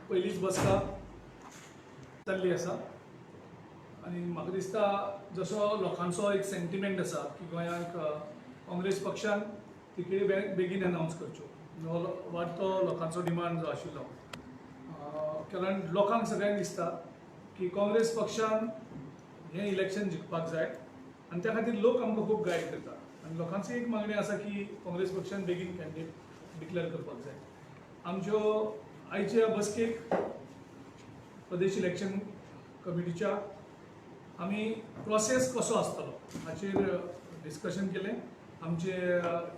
पहिलीच बसका जाल्ली आसा आनी म्हाका दिसता जसो लोकांचो एक सेंटिमेंट आसा की गोंयांक काँग्रेस पक्षान तिकेटी बेगीन अनावन्स करच्यो वाडतो लोकांचो डिमांड जो आशिल्लो कारण लोकांक सगळ्यांक दिसता की काँग्रेस पक्षान हें इलेक्शन जिखपाक जाय आनी त्या खातीर लोक आमकां खूब गायड करता आनी लोकांची एक मागणी आसा की काँग्रेस पक्षान बेगीन कॅन्डिडेट डिक्लेअर करपाक जाय. आमच्यो आयच्या बसकेक प्रदेश इलेक्शन कमिटीच्या आमी प्रोसेस कसो आसतलो हाचेर डिस्कशन केलें. आमचे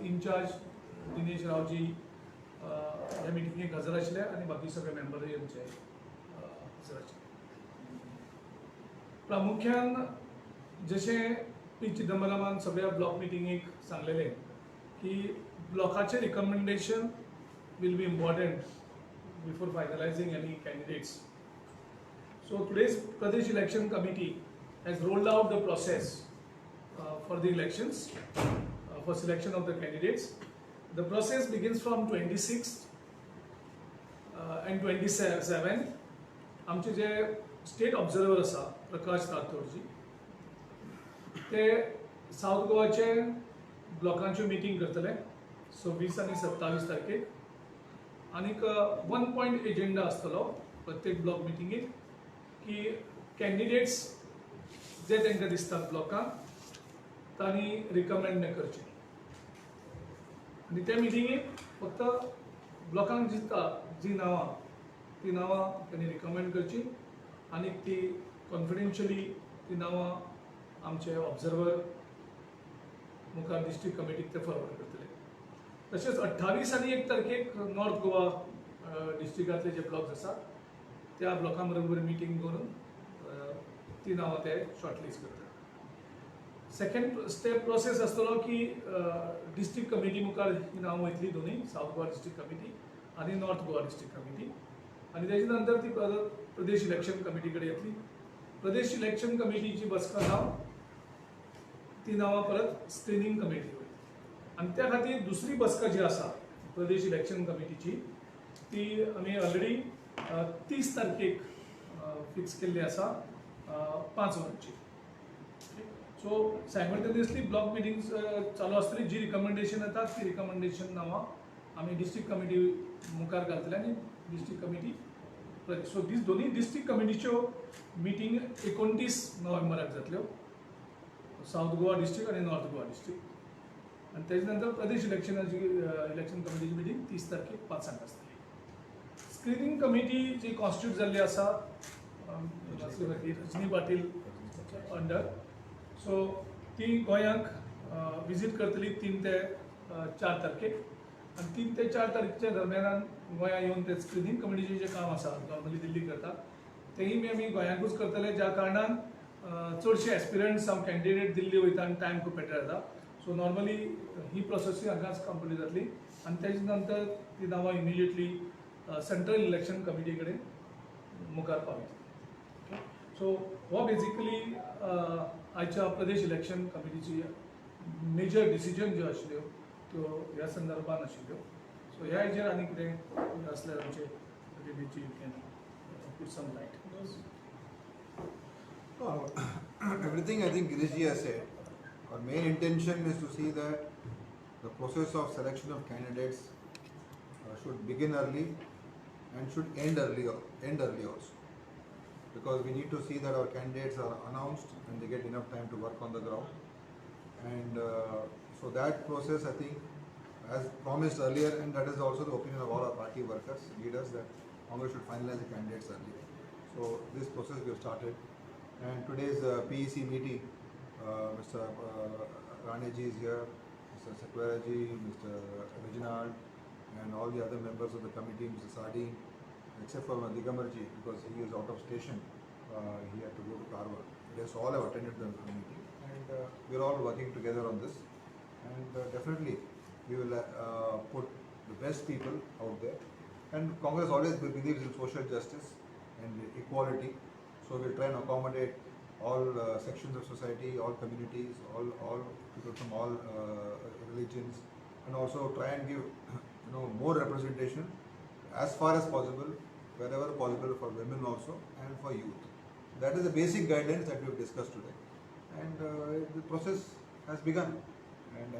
इन्चार्ज दिनेश रावजी ह्या मिटिंगेक हजर आशिल्ले आनी बाकी सगळे मेंबरूय आमचे हजर आशिल्ले. प्रामुख्यान जशें पी चिदंबरमान सगळ्या ब्लॉक मिटिंगेक सांगलेलें की ब्लॉकाचे recommendation will be important before finalizing any candidates. So today's Pradesh Election Committee has rolled out the process for the elections, for selection of the candidates. The process begins from 26th and 27th. आमचे जे state observer आसा प्रकाश राठोडजी ते south गोवाचे ब्लॉकांच्यो meeting करतले 26 आनी 27 तारखेक. आनीक 1 point agenda आसतलो प्रत्येक block मिटिंगेक की कॅन्डिडेट्स जे तांकां दिसतात ब्लॉकांक तांणी रिकमेंड करचे आनी त्या मिटिंगेक फक्त ब्लॉकांक दिसता जी नांवां ती नांवां तांणी रिकमेंड करची आनीक ती कॉन्फिडेन्शियली ती नांवां आमचे ऑब्झर्वर मुखार डिस्ट्रिक्ट कमिटीक ते फॉरवर्ड करतले. तशेंच 28 आनी 1 तारखेक नॉर्थ गोवा डिस्ट्रिक्टांतले जे ब्लॉक्स आसात त्या ब्लॉकां बरोबर मिटींग करून ती नांवां ते शॉर्टलिस्ट करतात. सेकंड स्टेप प्रोसेस आसतलो की डिस्ट्रिक्ट कमिटी मुखार ही नांवां वयतली दोनूय साऊथ गोवा डिस्ट्रिक्ट कमिटी आनी नॉर्थ गोवा डिस्ट्रिक्ट कमिटी आनी तेजे नंतर ती प्रदेश इलेक्शन कमिटी कडेन येतली. प्रदेश इलेक्शन कमिटीची बसका जावन ती नांवां परत स्क्रिनींग कमिटी आनी त्या खातीर दुसरी बसका जी आसा प्रदेश इलेक्शन कमिटीची ती आमी ऑलरेडी 30 तारखेक फिक्स केल्ली आसा 5 वरांची. सो सायमल्टेनियसली ब्लॉक मिटिंग्स चालू आसतली. जी रिकमेंडेशन येता ती रिकमेंडेशन नांवां आमी डिस्ट्रिक्ट कमिटी मुखार घालतले आनी डिस्ट्रिक्ट कमिटी सो दोनूय डिस्ट्रिक्ट कमिटीच्यो मिटींग 29 नोव्हेंबराक जातल्यो साऊथ गोवा डिस्ट्रिक्ट आनी नॉर्थ गोवा डिस्ट्रिक्ट आनी तेजे नंतर प्रदेश इलेक्शनाची इलेक्शन कमिटीची मिटींग 30 तारखेक 5 आसतली. स्क्रिनींग कमिटी जी कॉन्स्टिट्यूट जाल्ली आसा रजनी पाटील अंडर सो ती गोंयांक विजीट करतली 3 ते 4 तारखेक आनी 3 ते 4 तारखेच्या दरम्यान गोंया येवन ते स्क्रिनींग कमिटीचें जें काम आसा नॉर्मली दिल्ली करता तेंय आमी गोंयांकूच करतले. ज्या कारणान चडशे एस्पिरंट्स हांव कॅन्डिडेट दिल्ली वयता आनी टायम खूब बेटर जाता. सो नॉर्मली ही प्रोसेस हांगाच कंप्लीट जातली आनी तेजे नंतर ती नांवां इमिजिएटली सेंट्रल इलेक्शन कमिटी कडेन मुखार पावयतली. सो हो बेजिकली आयच्या प्रदेश इलेक्शन कमिटीची मेजर डिसिजन ज्यो आशिल्ल्यो त्यो ह्या संदर्भान आशिल्ल्यो. सो ह्या हेजेर आनी कितें आसल्यार आमचे प्रतिनिधी can put some light. Everything I think Girishji has said. Our main intention is to see that the process of selection of candidates should begin early and should end early also. Because we need to see that our candidates are announced and they get enough time to work on the ground. And so that process I think as promised earlier, and that is also the opinion of all our party workers, leaders, that Congress should finalize the candidates early. So this process we have started. And today's PEC meeting, Mr. Raneji is here, Mr. Sequeraji, Mr. Reginald, and all the other members of the committee, Mr. Sardin, except for Digamarji, because he is out of station, he had to go to Karwar. Yes, all have attended the meeting, and we are all working together on this. And definitely, we will put the best people out there. And Congress always believes in social justice and equality. So we'll try and accommodate all sections of society, all communities, all people from all religions, and also try and give more representation as far as possible wherever possible for women also and for youth. That is the basic guidelines that we have discussed today, and the process has begun, and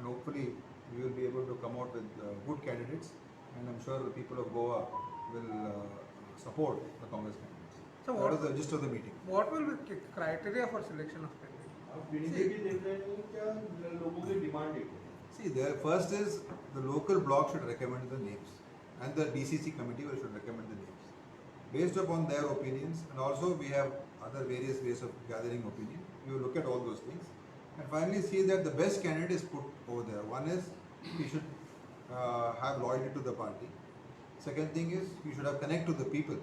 hopefully we will be able to come out with good candidates, and I'm sure the people of Goa will support the Congress candidates. So That is the gist of the meeting. what will be criteria for selection of candidates? आप PDP देख रहे हैं क्या लोगों की demand है? See, there first is the local block should recommend the names, and the DCC committee should recommend the names based upon their opinions, and also we have other various ways of gathering opinion. We will look at all those things, and finally see that the best candidate is put over there. One is he should have loyalty to the party. Second thing is he should have connect to the people.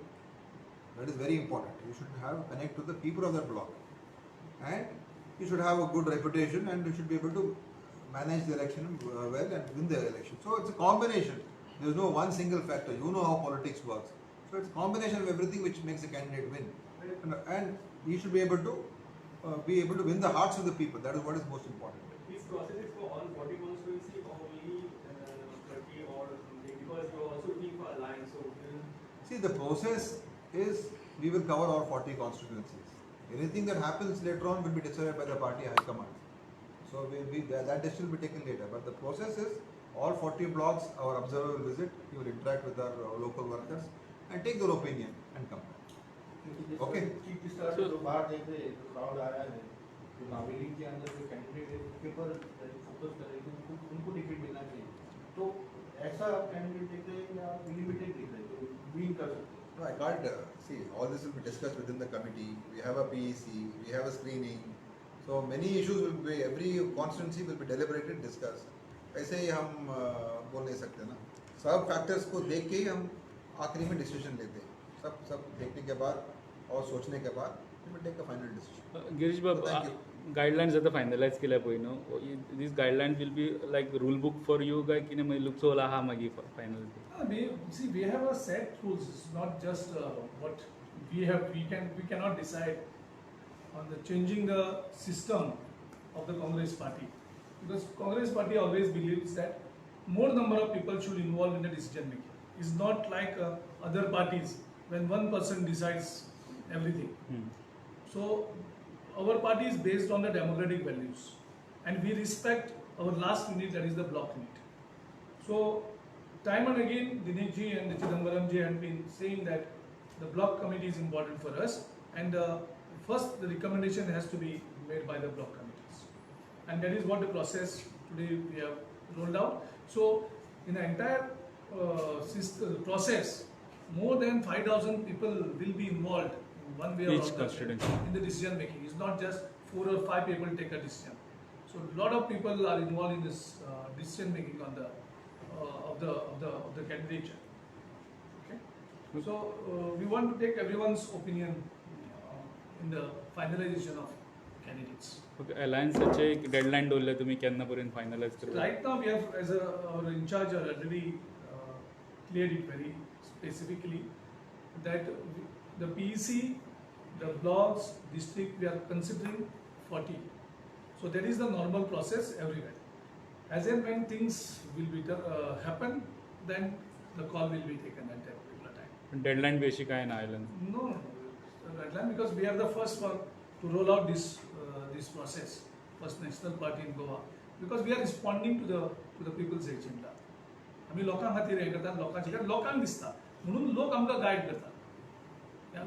That is very important. You should have connect to the people of that block, and you should have a good reputation, and you should be able to manage the election well and win the election. So it's a combination. There is no one single factor. You know how politics works. So it's a combination of everything which makes a candidate win, and he should be able to win the hearts of the people. That is what is most important. This process is for all 40 constituency or only 30 or something, because you are also looking for alliance. So See, the process is we will cover all 40 constituencies. Anything that happens later on will be decided by the party high command. So that decision will be taken later. But the process is all 40 blocks, our observer will visit, he will interact with our local workers and take their opinion and come back. Okay. Chief minister जो बाहर देख रहे हैं, जो crowd आया है, जो नावेली के अंदर जो कैंडिडेट है उसके ऊपर फोकस कर रहे हैं, उनको टिकट मिलना चाहिए. तो ऐसा कैंडिडेट देख रहे हैं या लिमिटेड देख रहे हैं जो विन कर सकते हैं? No, I can't see. All this will be discussed within the committee. We have a PEC, we have a screening. So many issues will be, every constituency will be deliberated, discussed. ऐसे ही हम बोल नहीं सकते ना. सब factors को देख के ही हम आखिरी में डिसीजन लेते हैं. सब देखने के बाद और सोचने के बाद we will take a final decision. Girish So thank बाबा, you. गाइडलाइन्स आता फायनलायज केल्या पळय न्हू, these guidelines will be like rule book for you काय कितें मागीर लुकसोल आहा मागीर final? We have a set rules. It's not just what we have. We cannot decide on the changing the system of the Congress party, because Congress party always believes that more number of people should involve in the decision making. It's not like other parties when one person decides everything. So our party is based on the democratic values, and we respect our last unit, that is the block unit. So time and again, Dinesh ji and Chidambaram ji have been saying that the block committee is important for us, and first the recommendation has to be made by the block committees, and that is what the process today we have rolled out. So in the entire process, more than 5,000 people will be involved in one way or Each other constituency. in the decision making. It's not just 4 or 5 people take a decision. So a lot of people are involved in this decision making on the of the candidature. Okay. So we want to take everyone's opinion in the finalization of candidates. Okay, अलायन्साचे एक deadline दवरल्या तुमी केन्ना पर्यंत finalise So करता? right now we have, as our in charge already cleared it very specifically that the PEC, the blocks, district, we are considering 40. So that is the normal process everywhere. As and when things will be happen, then the call will be taken at that particular time. Deadline बी अशी काय ना Allen? No, deadline, because we are the first one to roll out this process, first national party in Goa, because we are responding to the people's agenda. आम्ही लोकां खातीर हें करतात, लोकांचे कारण लोकांक दिसता म्हणून लोक आमकां गायड करतात.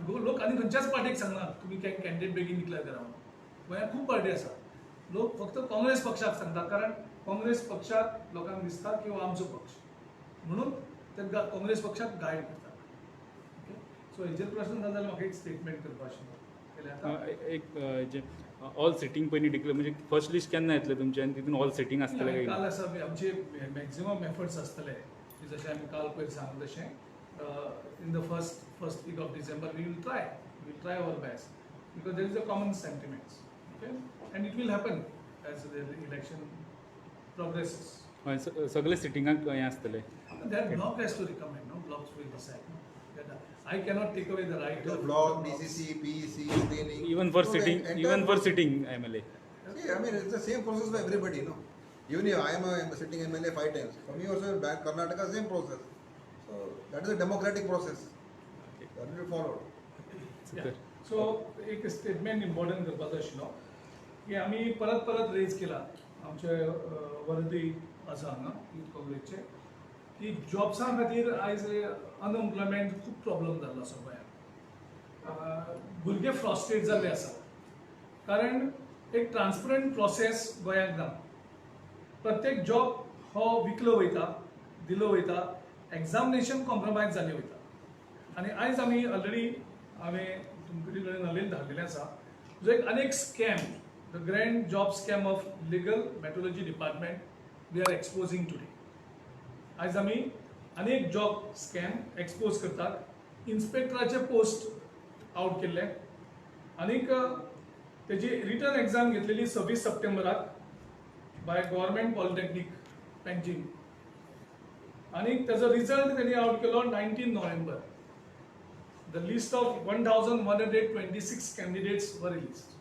लोक आनी खंयच्याच पार्टीक सांगनात तुमी कॅन्डिडेट बेगीन डिक्लेअर करा म्हणून. गोंयांत खूब पार्टी आसा. लोक फक्त काँग्रेस पक्षाक सांगतात, कारण काँग्रेस पक्षाक लोकांक दिसता की हो आमचो पक्ष, म्हणून ते काँग्रेस पक्षाक गायड करतात. ओके, सो हेजेर प्रश्न जालो जाल्यार म्हाका एक स्टेटमेंट करपा आशिल्लो केलें आतां. एक जे ऑल सिटींग पयलीं डिक्लेअर म्हणजे फर्स्ट लिस्ट केन्ना येतलें तुमचें आनी तितून ऑल सिटींग आसतलें काय? काल आसा आमचे मॅक्झिमम एफर्ट्स आसतले की जशें आमी काल पयर सांगलें तशें in the first week of December we will try our best, because there is a common sentiments. Okay, and it will happen as the election progresses. हय, सगळे सिटींगाक हें आसतलें. That block has to recommend, no? Blocks will decide. I cannot take away the right The of block, the blocks. DCC, PEC, screening. Even for So sitting, the even for entire- sitting MLA. See, I mean, it's the same process for everybody, no? Even if I am a sitting MLA 5 times, for me also in Karnataka, same process. So that is a democratic process. That will be followed. सो एक statement important करपाचो आशिल्लो की आमी परत परत raise केला आमचे वरदी आसा हांगा यूथ कॉलेजचे की जॉब्सां खातीर आयज अनएम्प्लॉयमेंट खूब प्रॉब्लम जाल्लो आसा गोंयांत भुरगे फ्रस्ट्रेट जाल्ले आसा कारण एक ट्रान्सपरंट प्रोसेस गोंयांत ना प्रत्येक जॉब हो विकलो वयता दिलो वयता एग्जामिनेशन कॉम्प्रोमायज जाल्लें वयता आनी आयज आमी ऑलरेडी हांवें तुमचे कडेन नलेन धाडलेलें आसा जो एक अनेक scam the grand job scam of legal metrology department we are exposing today आयज आमी अनेक जॉब स्कॅम एक्सपोज करतात इन्स्पेक्टराचे पोस्ट आउट केल्ले आनीक तेजी रिटर्न एग्जाम घेतलेली 26 सप्टेंबराक बाय गव्हर्मेंट पॉलिटेक्नीक पेंजीम आनीक तेजो रिजल्ट तेणी out Kelo 19 November The list of 1,126 candidates were released.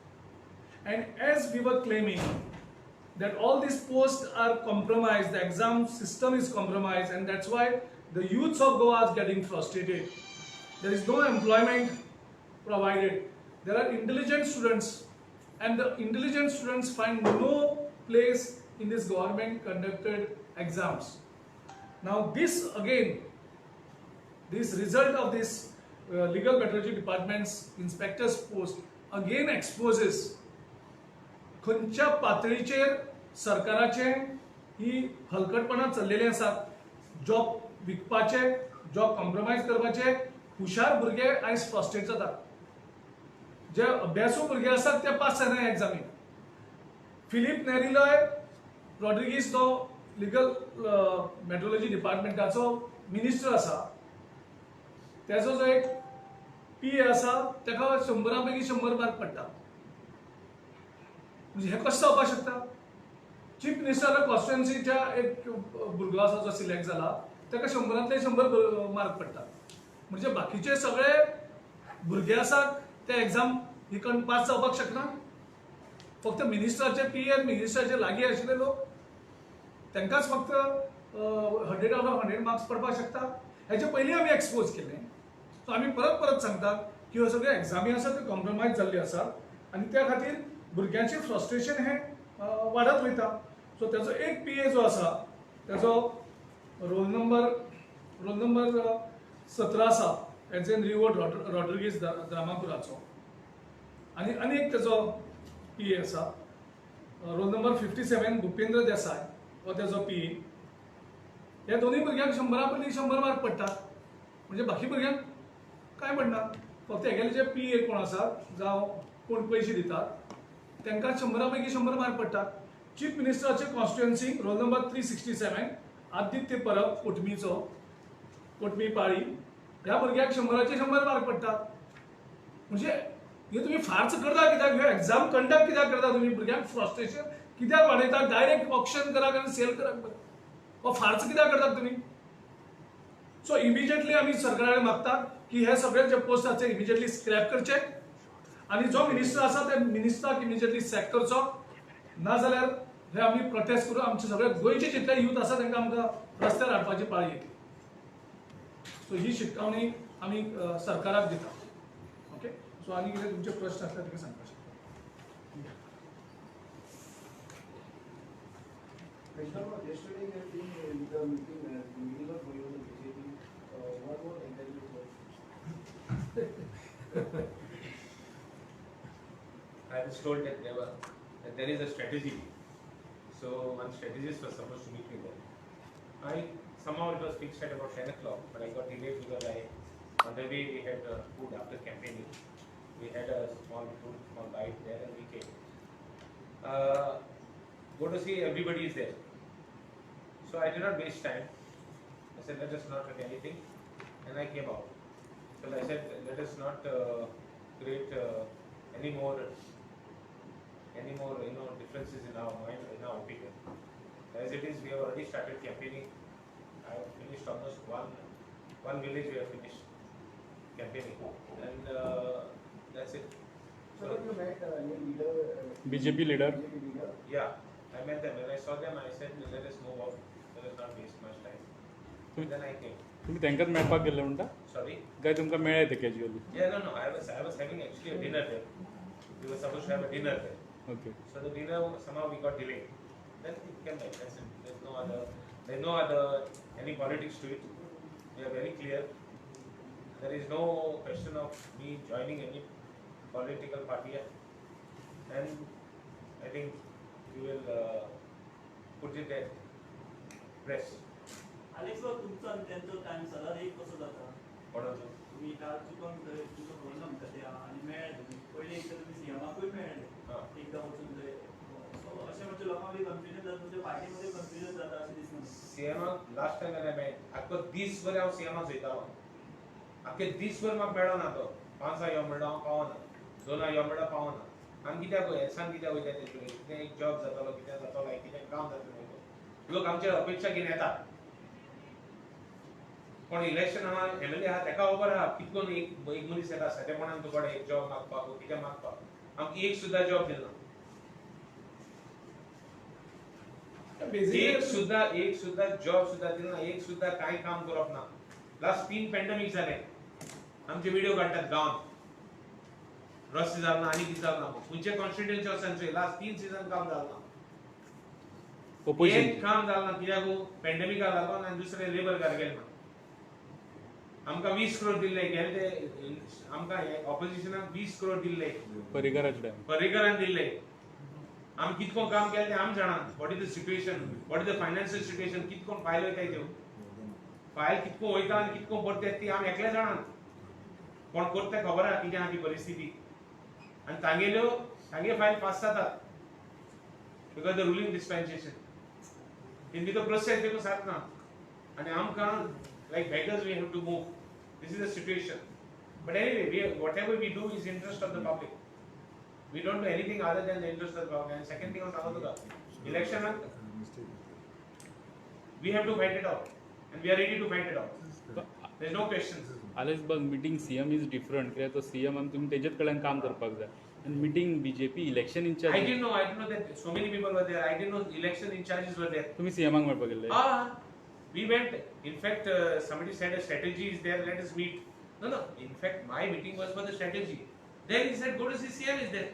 And as we were claiming that all these posts are compromised, the exam system is compromised, and that's why the youths of Goa are getting frustrated. There is no employment provided. There are intelligent students, and the intelligent students find no place in this government conducted exams. Now this again, this result of this legal metrology department's inspector's post again exposes खंयच्या पातळीचेर सरकाराचे ही हलकटपणां चल्लेली आसात job विकपाचे job compromise करपाचे हुशार भुरगे आयज frustrate जातात जे अभ्यासू भुरगे आसात ते पास जायना एग्जामीक फिलीप नेरिलॉय रॉड्रिगीस तो लिगल मेट्रोलॉजी डिपार्टमेंटाचो मिनिस्टर आसा त्याचो जो एक पी आसा ताका 100 पैकी 100 मार्क पडटा म्हणजे हे कशें जावपाक शकता चीफ मिनिस्टर कॉन्स्टिट्युएन्सीच्या एक भुरगो आसा जो सिलेक्ट जाला ताका 100तले 100 मार्क पडटा म्हणजे बाकीचे सगळे भुरगे आसात ते एग्जाम ही करून पास जावपाक शकना फक्त मिनिस्टराचे पी आनी मिनिस्टराचे लागीं आशिल्ले लोक तांकांच फक्त 100 आउट ऑफ 100 मार्क्स पडपाक शकता हेचे पयलीं आमी एक्सपोज केलें सो आमी परत परत सांगतात की ह्यो सगळ्यो एग्जामी आसा त्यो कॉम्प्रोमायज जाल्ली आसात आनी त्या खातीर भुरग्यांचें फ्रस्ट्रेशन हें वाडत वयता सो तेजो एक पी जो आसा तेजो रोल नंबर 17 आसा एज एन रिवो रॉड्रिगीस द्रामापुराचो आनी एक तेजो पी आसा रोल नंबर 57 भुपेंद्र देसाय हो तेजो पी ह्या दोनूय भुरग्यांक 100 पैकी 100 मार्क पडटात म्हणजे बाकी भुरग्यांक कांय पडना फक्त हेगेले जे पी कोण आसात जावं कोण पयशे दितात तांकां 100 पैकी 100 मार्क पडटात चीफ मिनिस्टराचे constituency roll number 367 Aditya Parab कोटमी पाळी ह्या भुरग्याक 100चे 100 मार्क पडटात म्हणजे हे तुम्ही फार्स करता कित्याक हे एग्जाम कंडक्ट कित्याक करता तुम्ही भुरग्यांक फ्रस्ट्रेशन कित्याक वाडयता डायरेक्ट ऑप्शन कराक आनी सेल कराक हो फार्स कित्याक करतात तुम्ही सो इमिजिएटली आमी सरकाराक मागतात की हे सगळे जे पोस्ट आसा ते इमिजिएटली स्क्रॅप करचे आणि जो मिनिस्टर आसा ते मिनिस्टराक इमिजिएटली सॅक करचो नाजाल्यार हे आमी प्रोटेस्ट करून आमचे सगळे गोंयचे जितले यूथ आसा तांकां आमकां रस्त्यार हाडपाची पाळी येतली सो ही शिटकावणी आमी सरकाराक दिता ओके सो आनी कितें तुमचे प्रश्न आसता ते सांगपाक शकता Yesterday we have been in the meeting of going on the BJP. What was exactly I was told that there is a strategy. So one strategist was supposed to meet me there. Somehow it was fixed at about 10 o'clock, but I got delayed because on the way we had food after campaigning. We had a small bite there and we came. Go to see everybody is there. So I did not waste time. I said let us not do anything, and I came out. Because I said let us not create any more differences in our mind, in our opinion. As it is, we have already started campaigning. I have finished almost one village. We have finished campaigning, and that's it. So when you met any leader? BJP leader. BJP leader? Yeah, I met them. When I saw them, I said let us move out. Let us not waste much time. And then I came. तुम्ही तांकांच मेळपाक गेल्ले म्हणटा Sorry? काय तुमकां मेळ्ळे ते casually Yeah, no. I was having actually a dinner there. We were supposed to have a dinner there. Okay So the dinner somehow we got delayed. Then it came back. That's it. There's no other any politics to it. We are very clear. There is no question of me joining any political party yet. And I think we will put it there. Press. Alex भाऊ तुमचा आणि त्यांचा time सलग एक कसो जाता What else? तुम्ही काल चुकून थंय तुमचो फोन म्हणटा ते आणि मेळ्ळे तुम्ही पयलीं एकदा तुमी सीएमाकूय मेळ्ळे हां. एकदा वचून थंय सो अशें म्हणजे लोकांक बी कन्फ्युजन जाता तुमच्या पार्टीमध्ये कन्फ्युजन जाता अशें दिसना सीएमा last time when I met, आख्खो दीसभर हांव सीएमा चयतालो. आख्खे दीसभर म्हाका मेळ्ळो ना तो. 5 यो म्हणलो हांव पावना. 2 यो म्हणलो पावना. आनी कित्याक येसान कित्याक वयता तेचे कितें एक जॉब जातालो कितें जातालो कितें काम जातलें लोक आमचे अपेक्षा घेवन येता. पण इलेक्शन हांगा एमएलए आहा तेका खबर आहा कितकोन एक मनीस येता सादेपणान तुका एक जॉब मागपाक कितें मागपाक आमकां एक सुद्दां जॉब दिलना. एक सुद्दां जॉब सुद्दां दिलना एक सुद्दां कांय काम करप ना. लास्ट 3 पॅन्डेमिक जाले आमचे व्हिडिओ काडटात गांवांत रस्ते जालना आनी कितें जालना खंयचे कॉन्स्टिट्युएन्सी वचून लास्ट 3 सीझन काम जालना. ओपोजिशन एक काम जालना कित्याक पॅन्डेमिका लागून आनी दुसरे लेबर गारगेल ना. आमकां 20 करोड दिल्ले गेले ते आमकां ऑपोजिशनाक 20 करोड दिल्ले परिकाराचे टाइम पर्रीकरान दिल्ले. आमी कितको काम केलें तें आमी जाणात. What is the situation what is the financial situation कितको फायल वयताय त्यो फायल कितको वयता आनी कितको पडटात ती आमी एकले जाणात. कोण करता तें खबर आहा कितें आहा ती परिस्थिती आनी तांगे फायल पास जातात because the ruling dispensation in the process देखो साथ ना आनी आमकां like beggars we have to move. This is the situation. But anyway, whatever we do is interest of the public. We don't do anything other than the interest of the public. And second thing on Samadhuga, election, we have to fight it out. And we are ready to fight it out. There is no question. आलेच बघ meeting CM is different कित्याक तो CM आनी तुमी तेजेच कडल्यान काम करपाक जाय आनी meeting BJP election I in-charge didn't know that so many people were there. I didn't know election in charges were there. तुमी सीएमाक मेळपाक गेल्ले We went. In fact, somebody said a strategy is there. Let us meet. No. In fact, my meeting was for the strategy. Then he said, go to CCM is there.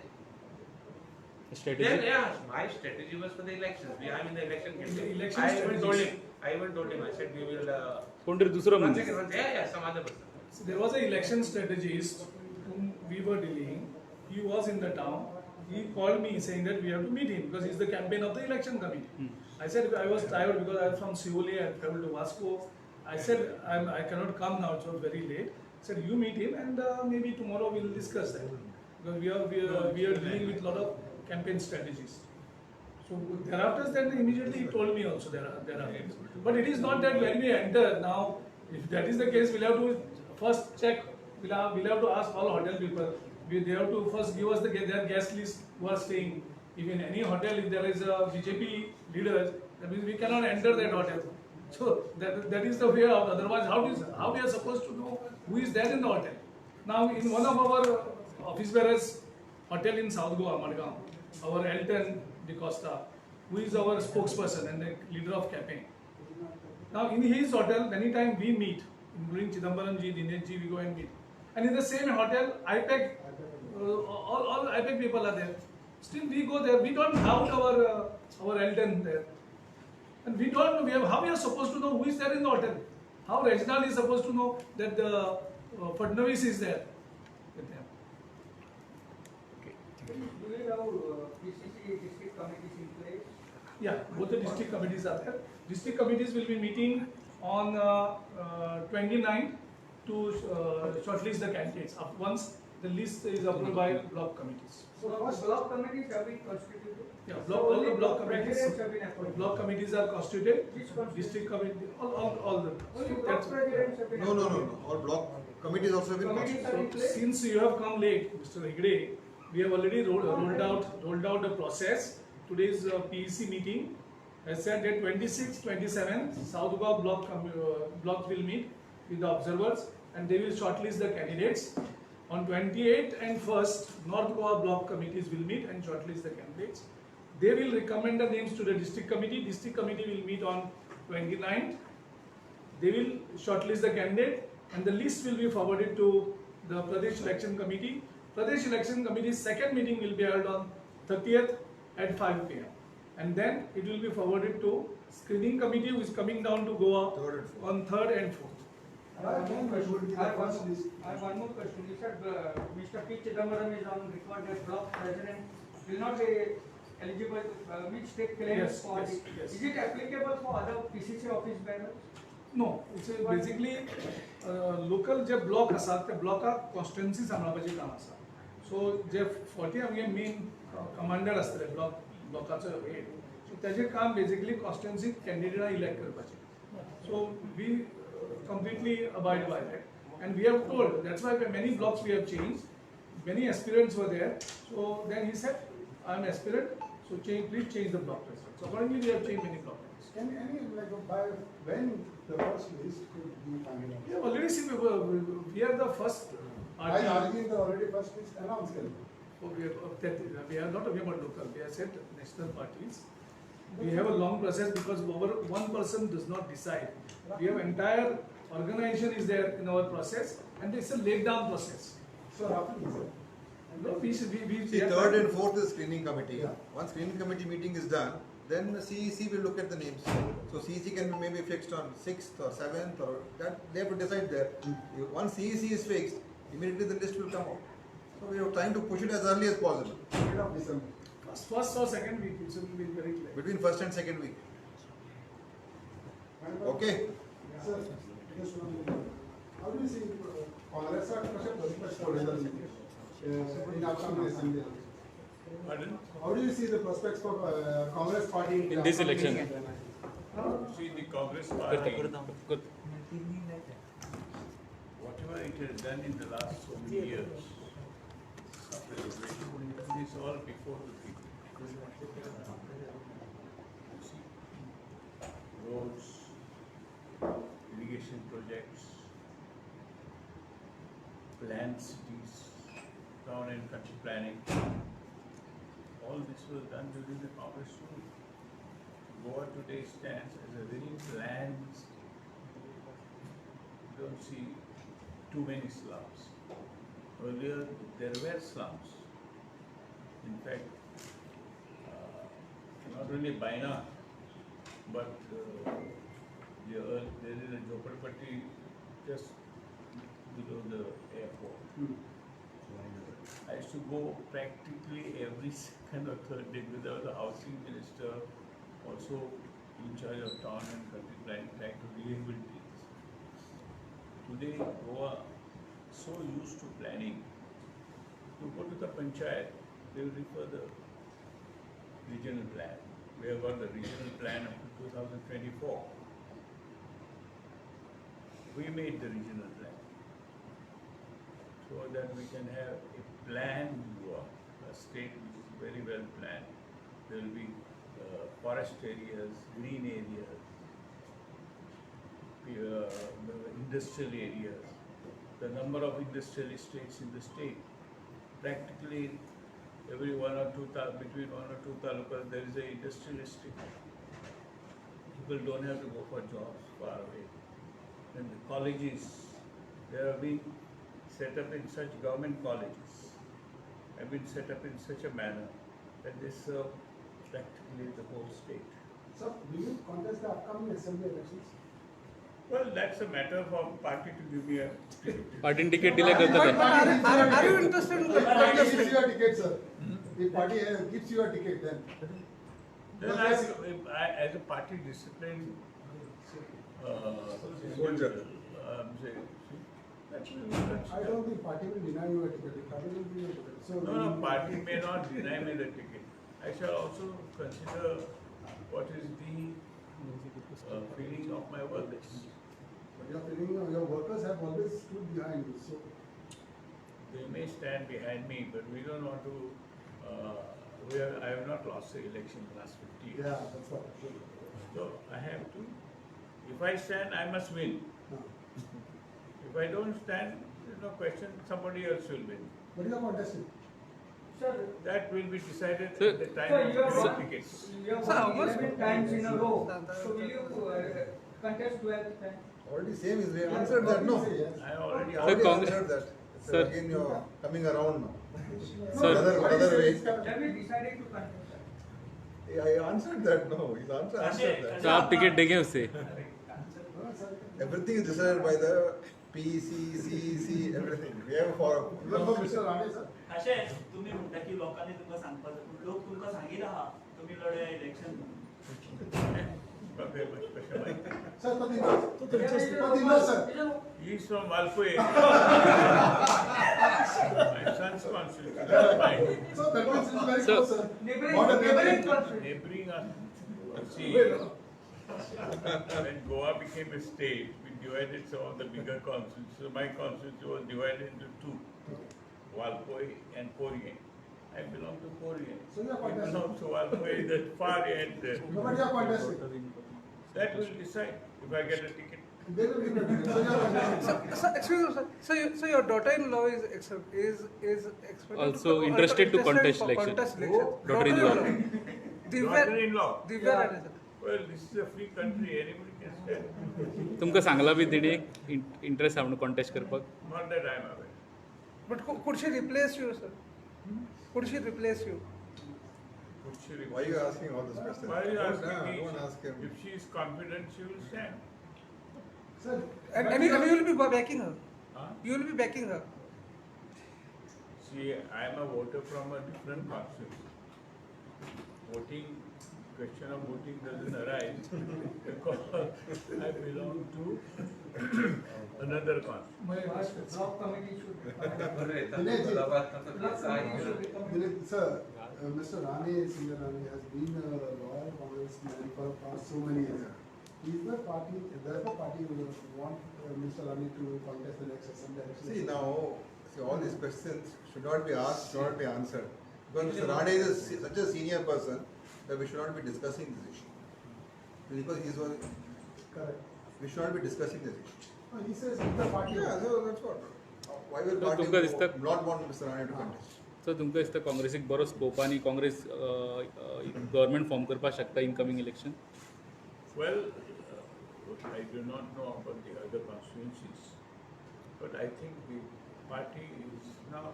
Then strategy my strategy was for the elections. I'm in the election campaign. Election I even told strategies. him. I said we will. कोण तरी दुसरो One मनीस second. Yeah, some other person. So there was an election strategist whom we were dealing. He was in the town. He called me saying that we have to meet him because he's the campaign of the election committee. I said I was tired because I was from Seoul. I traveled to Vasco. I said I cannot come now. It was very late. I said you meet him and maybe tomorrow we will discuss that because we are dealing with a lot of campaign strategies. So thereafter, then immediately he told me also thereafter. But it is not that when we enter now, if that is the case, we'll have to first check. We'll have to ask all hotel people. They have to first give us their guest list who are staying. If in any hotel, if there is a BJP leaders, that means we cannot enter that hotel. So that is the way out. Otherwise, how we are supposed to know who is there in the hotel? Now, in one of our office bearers hotel in South Goa, Madgaon, our Elton De Costa, who is our spokesperson and the leader of campaign. Now, in his hotel, anytime we meet, including Chidambaram ji, Dinesh ji, we go and meet. And in the same hotel, IPAC, all IPAC people are there. Still, we go there. We don't have our Elton there, and we don't know. How we are supposed to know who is there in the hotel? How Reginald is supposed to know that Fadnavis is there with them? Do you have PCC district committees in place? Yeah, both the district committees are there. District committees will be meeting on 29th to shortlist the candidates. Once the list is approved by block committees. So what block committees have been constituted? Yeah, So all only the block committees. presidents have been appointed. Block committees are constituted. Which constituted? District committee, all the. Only block That's- presidents have been No. appointed. All block committees also have been Committees constituted. are in place. Since you have come late, Mr. Hegde, we have already rolled out the process. Today's PEC meeting has said that 26, 27, South Goa block will meet with the observers and they will shortlist the candidates. On 28th and 1st, North Goa block committees will meet and shortlist the candidates. They will recommend the names to the district committee. District committee will meet on 29th They will shortlist the candidate and the list will be forwarded to the Pradesh Election Committee. Pradesh Election Committee's second meeting will be held on 30th at 5 p.m. And then it will be forwarded to screening committee who is coming down to Goa Third and fourth. on 3rd and 4th. I have one question. I have one more question. You said Mr. P. Chidambaram is on record as block president. Will not be eligible which take claims Yes, for yes, it. yes. Is it applicable for other PCC office bearers? No, it's basically local J block आसात त्या ब्लॉकाक constituency सांबाळपाचें काम आसा. सो जे 40 आमगे main commander आसतले ब्लॉकाचो head, सो तेजें काम basically constituency कॅन्डिडेटां elect करपाचें. So we completely abide by that. And we have told, that's why many blocks we have changed. Many aspirants were there. So then he said, I am aspirant, so please change the block president. So accordingly we have changed many block presidents. Any like by when the first list could be finalized? We have already seen, we are the first I party. argue the already first list announced. Oh, we are not talking about local, we have said national parties. We have a long process because one person does not decide. We have entire organization is there in our process and it's a laid down process. So roughly, sir. No, we See, are third trying and to- fourth is screening committee. Yeah. Once screening committee meeting is done, then the CEC will look at the names. So CEC can be maybe fixed on 6th or 7th or that they have to decide there. Once CEC is fixed, immediately the list will come out. So we are trying to push it as early as possible. Mid of December. first or second week, it will be very clear. Between first and second week. Okay? Sir, just one minute. How do you see Congress are prospects for results in upcoming assembly? Pardon? How do you see the prospects for Congress party In this upcoming election? assembly? See, the Congress party, whatever it has done in the last so many years, is all before the people. You see, roads, irrigation projects, planned cities, town and country planning. All this was done during the Congress rule. Goa today stands as a very planned state. You don't see too many slums. Earlier there were slums. In fact, not only Baina, but there is a Jhopalpatti just below the airport. I used to go practically every second or third day because the housing minister, also in charge of town and country planning, trying to rehabilitate. Today, Goa so used to planning. To go to the panchayat, they will refer the regional plan. We have got the regional plan up to 2024. We made the regional plan so that we can have a planned Goa, a state which is very well planned. There will be forest areas, green areas, the industrial areas, the number of industrial estates in the state. Practically every between 1 or 2 talukas there is an industrial estate. People don't have to go for jobs far away. And the colleges, they have been set up in such government colleges, have been set up in such a manner that they serve practically the whole state. Sir, will you contest the upcoming assembly elections? Well, that's a matter for party to give me a ticket. पार्टीन ticket दिले करता Are you interested in If party gives you a ticket, sir. If party gives you a ticket, then. Then as a party discipline Soldier. I don't think party will deny you a ticket. Party will give you a ticket. So No, party may not deny me the ticket. I shall also consider what is the feeling of my workers. But your feeling, your workers have always stood behind you. So They may stand behind me, but we don't want to. I have not lost the election in the last 50 years. yeah, that's what. So I have to. If I stand, I must win. If I don't stand, there's no question. Somebody else will win. But you are contesting. Sir, That will be decided Sir, at the time sir, of you have giving won, tickets. you have won 11 times in a row. So will you contest 12th time? Already same is, we answered that, no? I already Sir, Already Congress- answered that. It's Sir. again you're coming around now. Sir. Other way. Shall we decide to contest? I answered that, no, he's answered that. तो आप ticket देंगे उससे Everything is decided by the P, C, C, C, everything. We have a forum. Remember Mr. Rane, sir? अशें तुम्ही म्हणटा की लोकांनी तुमकां सांगपाक लोक तुमकां सांगीत आहा तुम्ही लढया इलेक्शन कशा माहिती Sir, Patinder, sir. He's from Valpoe. My son's constituency, mine. So that means it's very Sir. close, sir. Neighboring, What a neighboring neighboring. country. Neighboring us. See, when Goa became a state, we divided some of the bigger constituencies. So my constituency was divided into two, Valpoe and Porien. I belong to Porien. So you are He contesting. belongs to Valpoe, the far end. Nobody are contesting. That will decide if I get a ticket. They will give a ticket. So you are contesting. So, excuse me, sir. So your daughter-in-law is expected Also interested to contest election. Contest election. Daughter-in-law. Divya, Daughter-in-law. Divya Rane, sir. Well, this is a free country, anybody can stand. तुमकां Sangla B तिणे interest हा म्हणून contest करपाक Not that I am aware. But could she replace you, sir? Could she replace you? Would she Why are you asking all this question? Why are you asking me? Don't ask him. If she is confident, she will stand. Sir, And you will be backing her. Huh? You will be backing her. See, I am a voter from a different constituency. Question of voting doesn't arise because I belong to another constituency. Block committee should. Dinesh, Block committee should become. Dinesh, sir, Mr. Rane, Senior Rane has been a loyal congressman for past so many years. Is the party, does the party want Mr. Rane to contest the next assembly election? See now, all these questions should not be asked, should not be answered. Because Mr. Rane is such a senior person that we should not be discussing this issue. Because he is one, Correct. we should not be discussing this issue. No, he says if the party. Yeah, so that's what. Why will So party तुमकां दिसता- not want Mr. Rane to contest? सो तुमकां दिसता काँग्रेसीक बरो scope आनी Congress government form करपाक शकता incoming election Well, I do not know about the other constituencies, but I think the party is now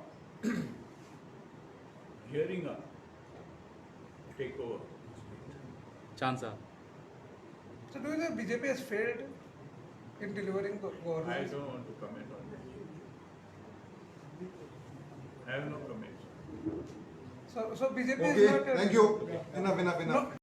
gearing up to take over. Chance हा So do you think BJP has failed in delivering the I government? don't want to comment on that. I have no comments. So BJP is Okay, not. thank you. Enough. No,